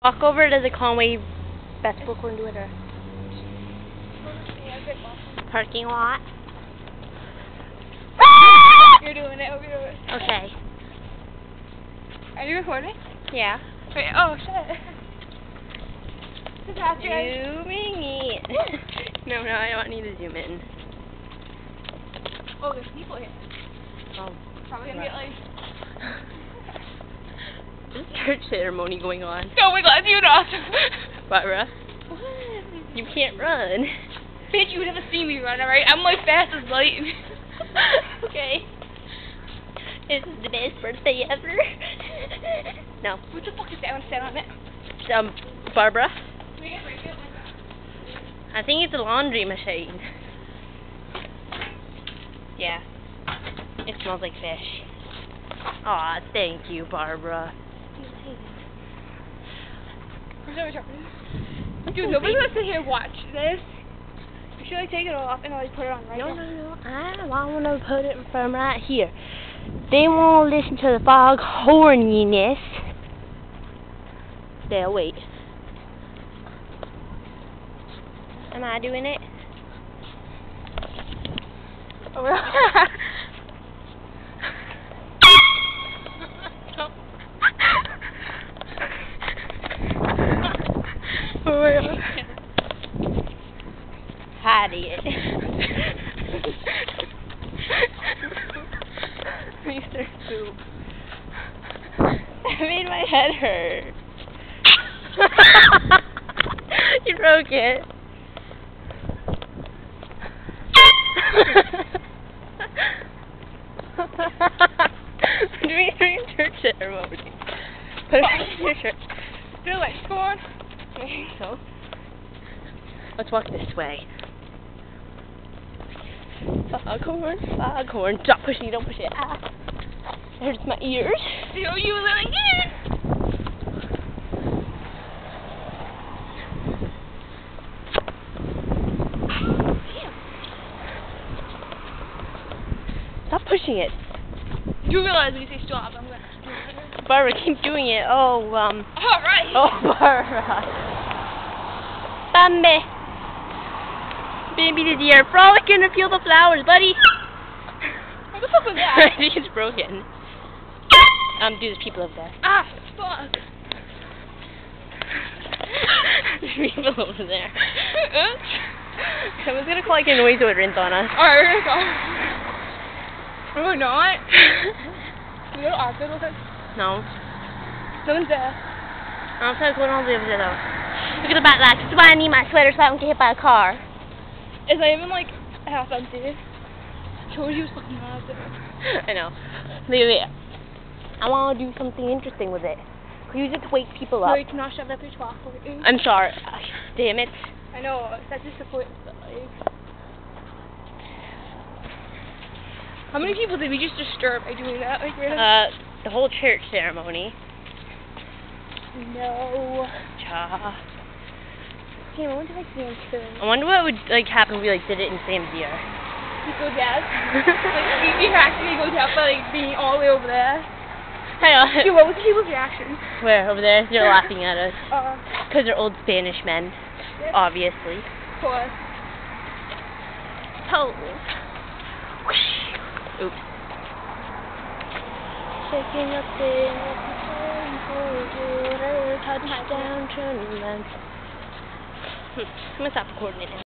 Walk over to the Conway Basketball Court and do it, or parking lot. You're doing it. Okay. Are you recording? Yeah. Wait, oh shit. Zooming in. No, I don't need to zoom in. Oh, there's people here. Oh. Probably gonna get like. There's a church ceremony going on. Oh my god, you not. Barbara, you can't run. Bitch, you would never see me run, alright? I'm like fast as light. Okay. This is the best birthday ever. No. What the fuck is that? I want to stand on it. Barbara? I think it's a laundry machine. Yeah. It smells like fish. Aw, thank you, Barbara. Dude, nobody's gonna sit here and watch this. You should like take it off and like put it on right now. No. I want to put it from right here. They won't listen to the fog horniness. They'll wait. Am I doing it? Oh, Hide it. Mr. Soup. That made my head hurt. You broke it. Doing a church ceremony. Put it on your shirt. Do it. Go on. So, let's walk this way. Foghorn. Stop pushing, don't push it. Ah. It hurts my ears. You living in. Stop pushing it. You realize when you say stop, I'm gonna. Barbara, keep doing it. Alright. Oh, Barbara. Bambi. Baby the deer, frolic in the field of flowers, buddy. What the fuck was that? I think it's broken. Dude, there's people over there. Ah, fuck. There's people over there. Someone's gonna call like a noise ordinance on us. Alright, we're gonna go. We're not. We go to Arthur with us? No. No one's there. I'm sorry, going all the way over there though. Look at the back lights. This is why I need my sweater so I don't get hit by a car. It's not even like half empty. Told you it was fucking hot there. I know. Look at it. I want to do something interesting with it. Could use it to wake people up. Wait, can I shove that bitch off for you? I'm sorry. Damn it. I know, that's disappointing. How many people did we just disturb by doing that? Like, the whole church ceremony. No. Cha. Damn, I wonder if I can answer. I wonder what would like happen if we like did it in Sam's ear. You go down. Like, we actually go down by like being all the way over there. I know. Dude, what was the people's reaction? Where? Over there? They're laughing at us. Because they're old Spanish men. Yeah. Obviously. Of course. Oh. Oops. Shaking up the touchdown tournament. I'm gonna stop recording it now.